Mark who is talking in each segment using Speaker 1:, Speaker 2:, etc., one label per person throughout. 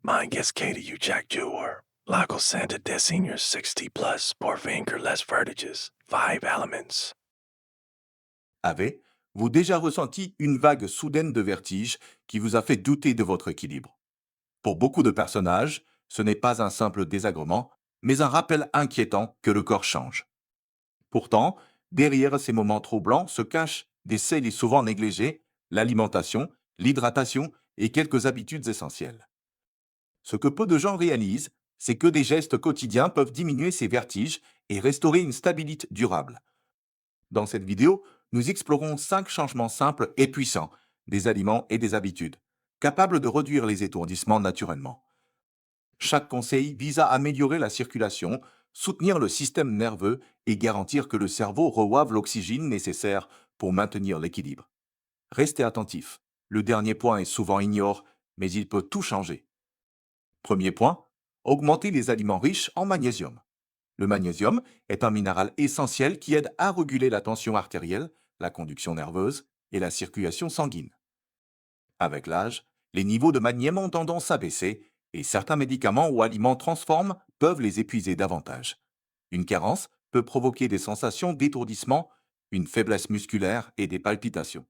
Speaker 1: Mine gets KDU Jack Jewer. Lago Santa de Senior 60 plus, Porvinger less vertiges, 5 elements.
Speaker 2: Avez-vous déjà ressenti une vague soudaine de vertige qui vous a fait douter de votre équilibre? Pour beaucoup de personnages, ce n'est pas un simple désagrément, mais un rappel inquiétant que le corps change. Pourtant, derrière ces moments troublants se cachent des cellules souvent négligées, l'alimentation, l'hydratation et quelques habitudes essentielles. Ce que peu de gens réalisent, c'est que des gestes quotidiens peuvent diminuer ces vertiges et restaurer une stabilité durable. Dans cette vidéo, nous explorons 5 changements simples et puissants des aliments et des habitudes, capables de réduire les étourdissements naturellement. Chaque conseil vise à améliorer la circulation, soutenir le système nerveux et garantir que le cerveau reçoive l'oxygène nécessaire pour maintenir l'équilibre. Restez attentifs. Le dernier point est souvent ignoré, mais il peut tout changer. Premier point, augmenter les aliments riches en magnésium. Le magnésium est un minéral essentiel qui aide à réguler la tension artérielle, la conduction nerveuse et la circulation sanguine. Avec l'âge, les niveaux de magnésium ont tendance à baisser et certains médicaments ou aliments transforment peuvent les épuiser davantage. Une carence peut provoquer des sensations d'étourdissement, une faiblesse musculaire et des palpitations.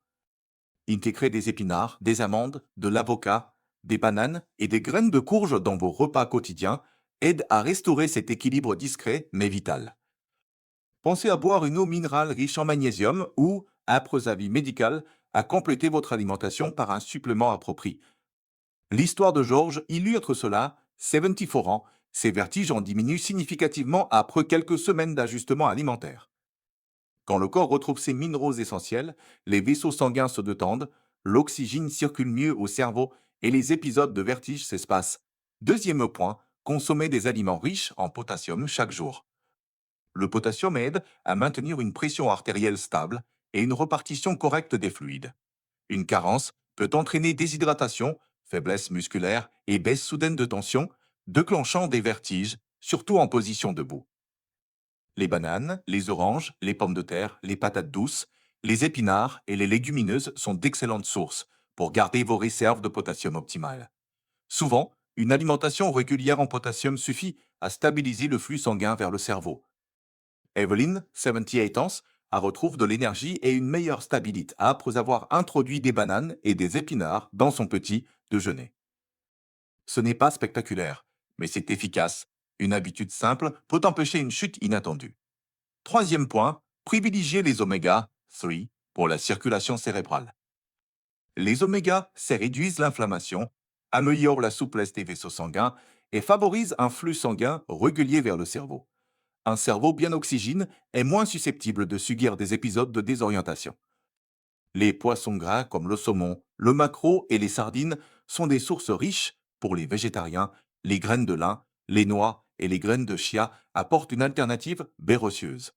Speaker 2: Intégrez des épinards, des amandes, de l'avocat, des bananes et des graines de courge dans vos repas quotidiens aide à restaurer cet équilibre discret mais vital. Pensez à boire une eau minérale riche en magnésium ou, après avis médical, à compléter votre alimentation par un supplément approprié. L'histoire de Georges illustre cela, 74 ans, ses vertiges ont diminué significativement après quelques semaines d'ajustement alimentaire. Quand le corps retrouve ses minéraux essentiels, les vaisseaux sanguins se détendent, l'oxygène circule mieux au cerveau et les épisodes de vertige s'espacent. Deuxième point, consommer des aliments riches en potassium chaque jour. Le potassium aide à maintenir une pression artérielle stable et une répartition correcte des fluides. Une carence peut entraîner déshydratation, faiblesse musculaire et baisse soudaine de tension, déclenchant des vertiges, surtout en position debout. Les bananes, les oranges, les pommes de terre, les patates douces, les épinards et les légumineuses sont d'excellentes sources pour garder vos réserves de potassium optimales. Souvent, une alimentation régulière en potassium suffit à stabiliser le flux sanguin vers le cerveau. Evelyn, 78 ans, a retrouvé de l'énergie et une meilleure stabilité après avoir introduit des bananes et des épinards dans son petit déjeuner. Ce n'est pas spectaculaire, mais c'est efficace. Une habitude simple peut empêcher une chute inattendue. Troisième point, privilégier les oméga 3 pour la circulation cérébrale. Les oméga 3 réduisent l'inflammation, améliorent la souplesse des vaisseaux sanguins et favorisent un flux sanguin régulier vers le cerveau. Un cerveau bien oxygéné est moins susceptible de subir des épisodes de désorientation. Les poissons gras comme le saumon, le maquereau et les sardines sont des sources riches pour les végétariens. Les graines de lin, les noix et les graines de chia apportent une alternative bérécieuse.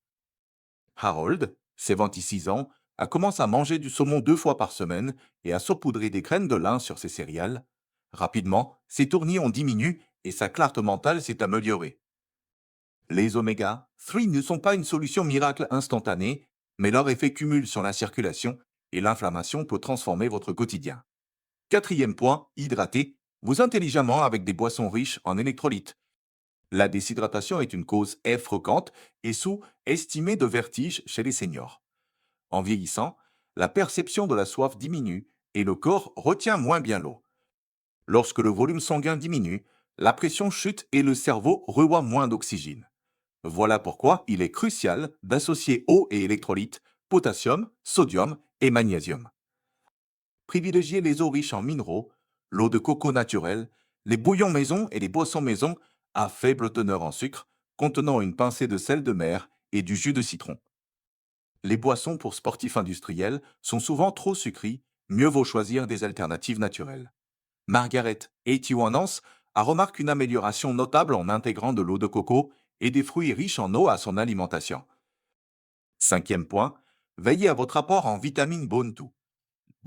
Speaker 2: Harold, 76 ans, a commencé à manger du saumon 2 fois par semaine et à saupoudrer des graines de lin sur ses céréales. Rapidement, ses tournis ont diminué et sa clarté mentale s'est améliorée. Les oméga 3 ne sont pas une solution miracle instantanée, mais leur effet cumule sur la circulation et l'inflammation peut transformer votre quotidien. Quatrième point, hydratez-vous intelligemment avec des boissons riches en électrolytes. La déshydratation est une cause fréquente et sous-estimée de vertige chez les seniors. En vieillissant, la perception de la soif diminue et le corps retient moins bien l'eau. Lorsque le volume sanguin diminue, la pression chute et le cerveau reçoit moins d'oxygène. Voilà pourquoi il est crucial d'associer eau et électrolytes, potassium, sodium et magnésium. Privilégiez les eaux riches en minéraux, l'eau de coco naturelle, les bouillons maison et les boissons maison à faible teneur en sucre, contenant une pincée de sel de mer et du jus de citron. Les boissons pour sportifs industriels sont souvent trop sucrées, mieux vaut choisir des alternatives naturelles. Margaret, 81 ans, a remarqué une amélioration notable en intégrant de l'eau de coco et des fruits riches en eau à son alimentation. Cinquième point, veillez à votre apport en vitamine Bone2.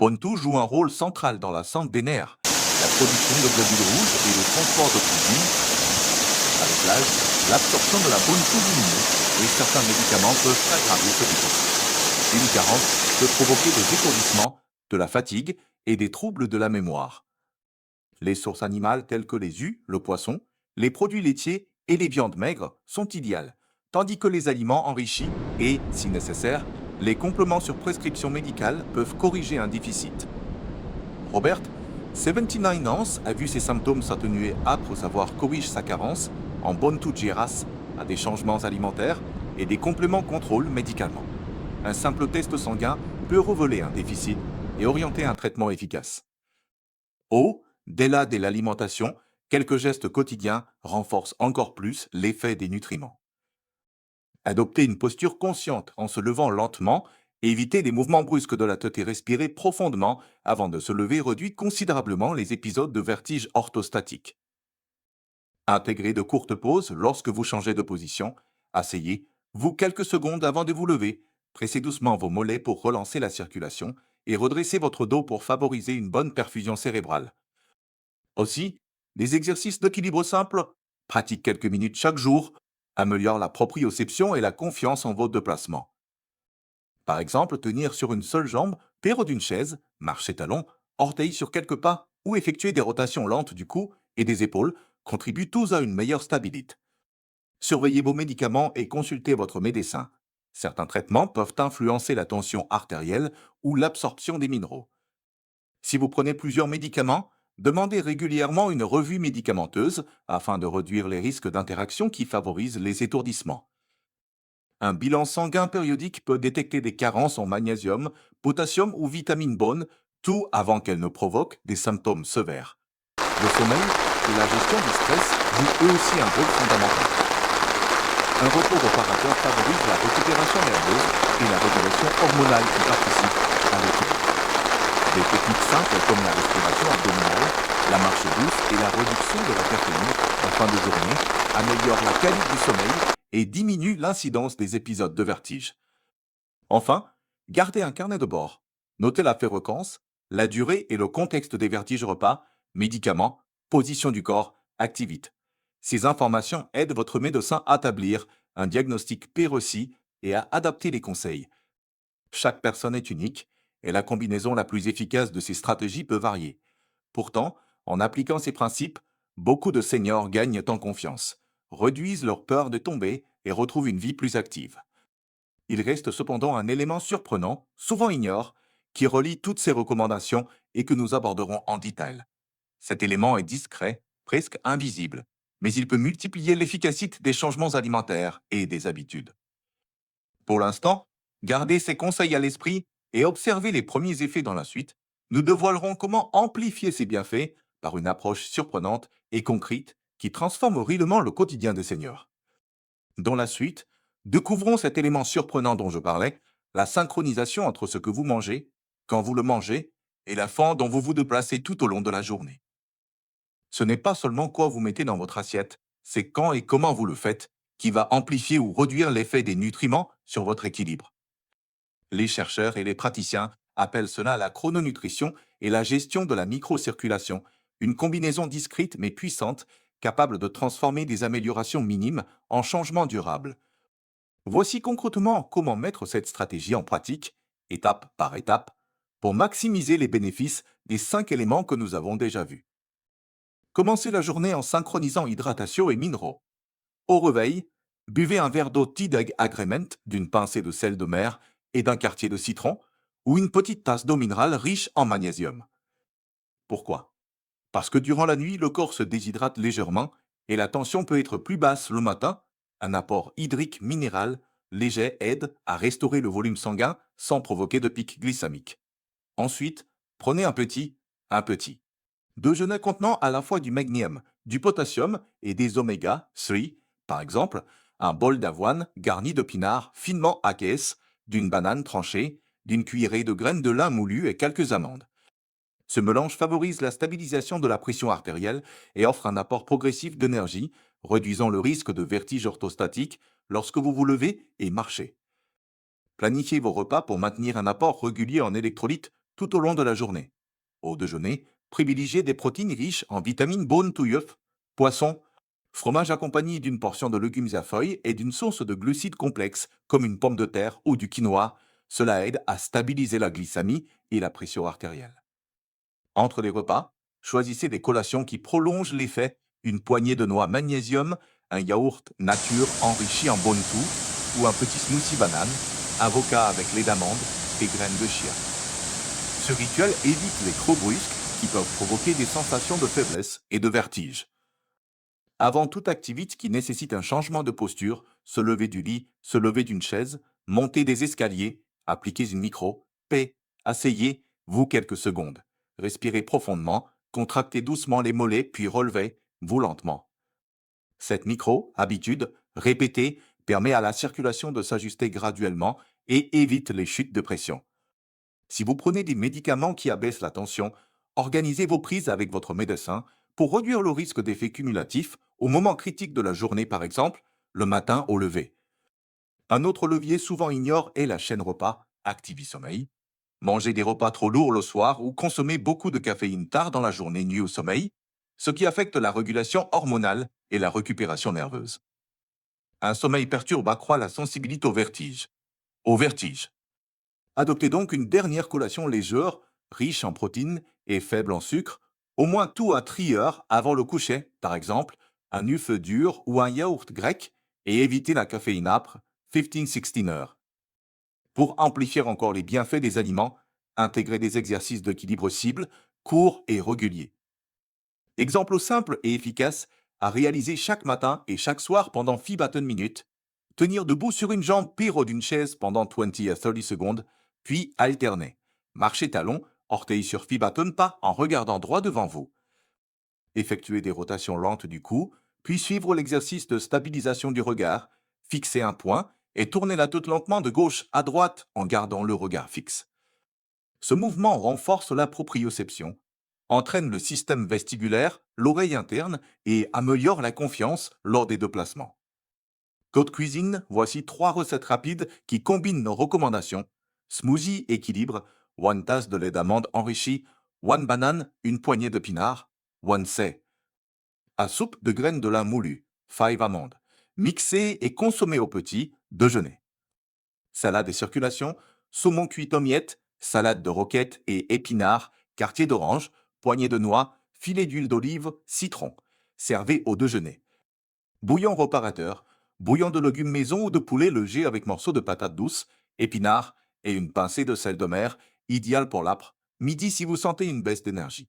Speaker 2: Bone2 joue un rôle central dans la santé des nerfs, la production de globules rouges et le transport d'oxygène. Avec l'âge, l'absorption de la Bone2 diminue et certains médicaments peuvent aggraver ce déficit. Une carence peut provoquer des étourdissements, de la fatigue et des troubles de la mémoire. Les sources animales telles que les œufs, le poisson, les produits laitiers et les viandes maigres sont idéales, tandis que les aliments enrichis et, si nécessaire, les compléments sur prescription médicale peuvent corriger un déficit. Robert, 79 ans, a vu ses symptômes s'atténuer après avoir corrigé sa carence en bonne toute girasse à des changements alimentaires et des compléments contrôle médicalement. Un simple test sanguin peut révéler un déficit et orienter un traitement efficace. Au-delà de l'alimentation, quelques gestes quotidiens renforcent encore plus l'effet des nutriments. Adopter une posture consciente en se levant lentement, éviter les mouvements brusques de la tête et respirer profondément avant de se lever réduit considérablement les épisodes de vertige orthostatique. Intégrer de courtes pauses lorsque vous changez de position. Asseyez-vous quelques secondes avant de vous lever. Pressez doucement vos mollets pour relancer la circulation et redressez votre dos pour favoriser une bonne perfusion cérébrale. Aussi, des exercices d'équilibre simples, pratiquez quelques minutes chaque jour, améliorent la proprioception et la confiance en votre déplacement. Par exemple, tenir sur une seule jambe, péro d'une chaise, marcher talons, orteils sur quelques pas ou effectuer des rotations lentes du cou et des épaules contribuent tous à une meilleure stabilité. Surveillez vos médicaments et consultez votre médecin. Certains traitements peuvent influencer la tension artérielle ou l'absorption des minéraux. Si vous prenez plusieurs médicaments, demandez régulièrement une revue médicamenteuse afin de réduire les risques d'interaction qui favorisent les étourdissements. Un bilan sanguin périodique peut détecter des carences en magnésium, potassium ou vitamine B, tout avant qu'elles ne provoquent des symptômes sévères. Le sommeil et la gestion du stress jouent eux aussi un rôle fondamental. Un repos réparateur favorise la récupération nerveuse et la régulation hormonale qui participent à l'équilibre. Des techniques simples comme la respiration abdominale, la marche douce et la réduction de la caféine en fin de journée améliorent la qualité du sommeil et diminuent l'incidence des épisodes de vertige. Enfin, gardez un carnet de bord. Notez la fréquence, la durée et le contexte des vertiges repas, médicaments, position du corps, activité. Ces informations aident votre médecin à établir un diagnostic précis et à adapter les conseils. Chaque personne est unique et la combinaison la plus efficace de ces stratégies peut varier. Pourtant, en appliquant ces principes, beaucoup de seniors gagnent en confiance, réduisent leur peur de tomber et retrouvent une vie plus active. Il reste cependant un élément surprenant, souvent ignoré, qui relie toutes ces recommandations et que nous aborderons en détail. Cet élément est discret, presque invisible, mais il peut multiplier l'efficacité des changements alimentaires et des habitudes. Pour l'instant, gardez ces conseils à l'esprit et observez les premiers effets dans la suite. Nous dévoilerons comment amplifier ces bienfaits par une approche surprenante et concrète qui transforme réellement le quotidien des seniors. Dans la suite, découvrons cet élément surprenant dont je parlais, la synchronisation entre ce que vous mangez, quand vous le mangez, et la faim dont vous vous déplacez tout au long de la journée. Ce n'est pas seulement quoi vous mettez dans votre assiette, c'est quand et comment vous le faites qui va amplifier ou réduire l'effet des nutriments sur votre équilibre. Les chercheurs et les praticiens appellent cela la chrononutrition et la gestion de la microcirculation, une combinaison discrète mais puissante capable de transformer des améliorations minimes en changements durables. Voici concrètement comment mettre cette stratégie en pratique, étape par étape, pour maximiser les bénéfices des 5 éléments que nous avons déjà vus. Commencez la journée en synchronisant hydratation et minéraux. Au réveil, buvez un verre d'eau Tide Agreement d'une pincée de sel de mer et d'un quartier de citron ou une petite tasse d'eau minérale riche en magnésium. Pourquoi? Parce que durant la nuit, le corps se déshydrate légèrement et la tension peut être plus basse le matin. Un apport hydrique minéral léger aide à restaurer le volume sanguin sans provoquer de pic glycémique. Ensuite, prenez un petit. Déjeuner contenant à la fois du magnésium, du potassium et des oméga 3, par exemple, un bol d'avoine garni d'épinards finement hackés, d'une banane tranchée, d'une cuillerée de graines de lin moulues et quelques amandes. Ce mélange favorise la stabilisation de la pression artérielle et offre un apport progressif d'énergie, réduisant le risque de vertige orthostatique lorsque vous vous levez et marchez. Planifiez vos repas pour maintenir un apport régulier en électrolytes tout au long de la journée. Au déjeuner, privilégiez des protéines riches en vitamines bonnes to œufs, poissons, fromage accompagné d'une portion de légumes à feuilles et d'une source de glucides complexes comme une pomme de terre ou du quinoa. Cela aide à stabiliser la glycémie et la pression artérielle. Entre les repas, choisissez des collations qui prolongent l'effet, une poignée de noix magnésium, un yaourt nature enrichi en Bontu ou un petit smoothie banane, avocat avec lait d'amande et graines de chia. Ce rituel évite les trop brusques qui peuvent provoquer des sensations de faiblesse et de vertige. Avant toute activité qui nécessite un changement de posture, se lever du lit, se lever d'une chaise, monter des escaliers, appliquez une micro, paix, asseyez-vous quelques secondes. Respirez profondément, contractez doucement les mollets puis relevez-vous lentement. Cette micro-habitude, répétée, permet à la circulation de s'ajuster graduellement et évite les chutes de pression. Si vous prenez des médicaments qui abaissent la tension, organisez vos prises avec votre médecin pour réduire le risque d'effets cumulatifs au moment critique de la journée, par exemple, le matin au lever. Un autre levier souvent ignoré est la chaîne repas Activi-Sommeil. Mangez des repas trop lourds le soir ou consommez beaucoup de caféine tard dans la journée nuit au sommeil, ce qui affecte la régulation hormonale et la récupération nerveuse. Un sommeil perturbé accroît la sensibilité au vertige. Adoptez donc une dernière collation légère, riche en protéines et faible en sucre, au moins tout à 3 heures avant le coucher, par exemple, un œuf dur ou un yaourt grec, et évitez la caféine âpre, 15-16 heures. Pour amplifier encore les bienfaits des aliments, intégrez des exercices d'équilibre cibles, courts et réguliers. Exemple simple et efficace à réaliser chaque matin et chaque soir pendant 20 minutes. Tenir debout sur une jambe pire d'une chaise pendant 20 à 30 secondes, puis alterner. Marcher talon, orteils sur bâton pas en regardant droit devant vous. Effectuer des rotations lentes du cou, puis suivre l'exercice de stabilisation du regard, fixer un point et tourner la tête lentement de gauche à droite en gardant le regard fixe. Ce mouvement renforce la proprioception, entraîne le système vestibulaire, l'oreille interne et améliore la confiance lors des déplacements. Côte cuisine, voici 3 recettes rapides qui combinent nos recommandations. Smoothie équilibre, 1 tasse de lait d'amande enrichi, 1 banane, une poignée d'épinards, 1 C. À soupe de graines de lin moulu, 5 amandes. Mixer et consommer au petit déjeuner. Salade et circulation, saumon cuit aux miettes, salade de roquettes et épinards, quartier d'orange, poignée de noix, filet d'huile d'olive, citron. Servez au déjeuner. Bouillon réparateur, bouillon de légumes maison ou de poulet léger avec morceaux de patates douces, épinards et une pincée de sel de mer, idéal pour l'âpre, midi si vous sentez une baisse d'énergie.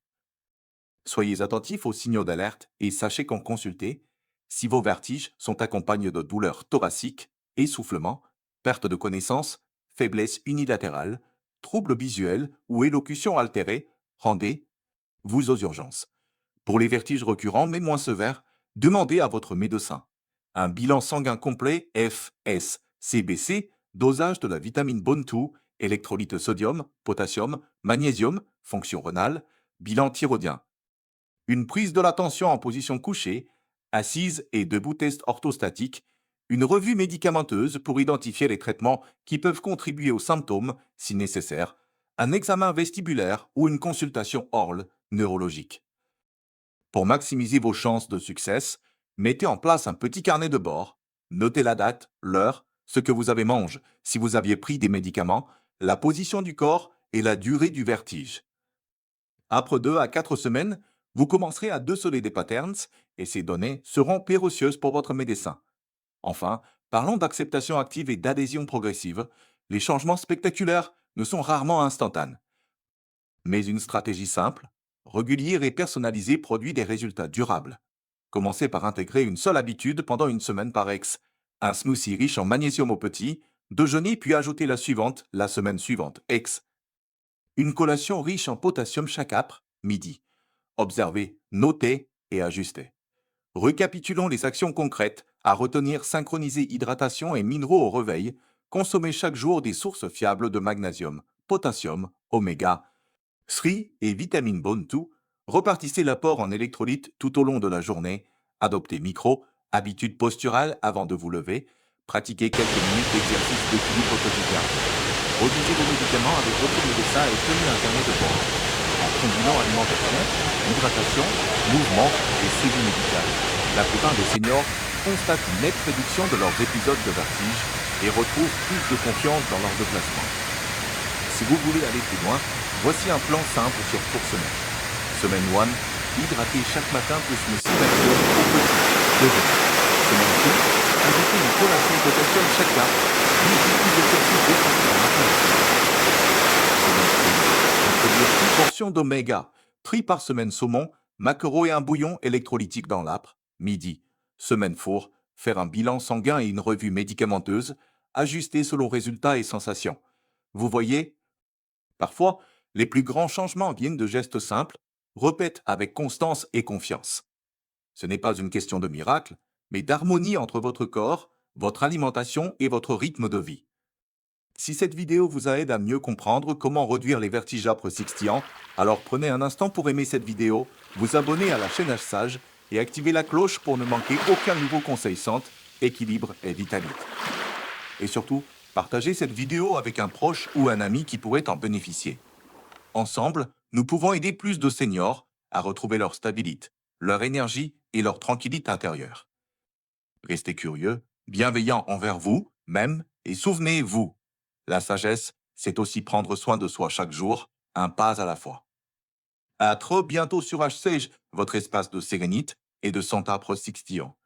Speaker 2: Soyez attentifs aux signaux d'alerte et sachez qu'en consulter, si vos vertiges sont accompagnés de douleurs thoraciques, essoufflement, perte de connaissance, faiblesse unilatérale, troubles visuels ou élocution altérée, rendez-vous aux urgences. Pour les vertiges récurrents mais moins sévères, demandez à votre médecin. Un bilan sanguin complet FSCBC, dosage de la vitamine Bontu, électrolytes sodium, potassium, magnésium, fonction rénale, bilan thyroïdien. Une prise de la tension en position couchée, assise et debout test orthostatique, une revue médicamenteuse pour identifier les traitements qui peuvent contribuer aux symptômes, si nécessaire, un examen vestibulaire ou une consultation orale neurologique. Pour maximiser vos chances de succès, mettez en place un petit carnet de bord, notez la date, l'heure, ce que vous avez mangé, si vous aviez pris des médicaments, la position du corps et la durée du vertige. Après 2 à 4 semaines, vous commencerez à déceler des patterns et ces données seront précieuses pour votre médecin. Enfin, parlons d'acceptation active et d'adhésion progressive. Les changements spectaculaires ne sont rarement instantanés. Mais une stratégie simple, régulière et personnalisée produit des résultats durables. Commencez par intégrer une seule habitude pendant une semaine par ex. Un smoothie riche en magnésium au petit, déjeuner puis ajoutez la suivante la semaine suivante, ex. Une collation riche en potassium chaque après, midi. Observez, notez et ajustez. Récapitulons les actions concrètes à retenir: synchroniser hydratation et minéraux au réveil, consommer chaque jour des sources fiables de magnésium, potassium, oméga 3 et vitamine Bontu, repartissez l'apport en électrolytes tout au long de la journée, adoptez habitudes posturales avant de vous lever, pratiquez quelques minutes d'exercice d'équilibre quotidien. Réduisez vos médicaments avec votre médecin et tenez un carnet de bord. En combinant alimentation, hydratation, mouvement et suivi médical, la plupart des seniors constatent une nette réduction de leurs épisodes de vertige et retrouvent plus de confiance dans leur déplacement. Si vous voulez aller plus loin, voici un plan simple sur courte semaine. Semaine 1, hydrater chaque matin plus une citation au petit déjeuner. Semaine 2, ajoutez une collation de potassium chacun, 10 plus d'exercice défensif matin. Semaine 3, introduire une portion d'oméga, 3 par semaine saumon, maquereau et un bouillon électrolytique dans l'âpre, midi. Semaine 4, faire un bilan sanguin et une revue médicamenteuse, ajustée selon résultats et sensations. Vous voyez, parfois, les plus grands changements viennent de gestes simples, répète avec constance et confiance. Ce n'est pas une question de miracle, mais d'harmonie entre votre corps, votre alimentation et votre rythme de vie. Si cette vidéo vous aide à mieux comprendre comment réduire les vertiges après 60 ans, alors prenez un instant pour aimer cette vidéo, vous abonner à la chaîne H-Sage et activer la cloche pour ne manquer aucun nouveau conseil santé, équilibre et vitalite. Et surtout, partagez cette vidéo avec un proche ou un ami qui pourrait en bénéficier. Ensemble, nous pouvons aider plus de seniors à retrouver leur stabilité, leur énergie et leur tranquillité intérieure. Restez curieux, bienveillant envers vous, même, et souvenez-vous, la sagesse, c'est aussi prendre soin de soi chaque jour, un pas à la fois. À très bientôt sur H-Sage, votre espace de sérénité et de santé après 60 ans.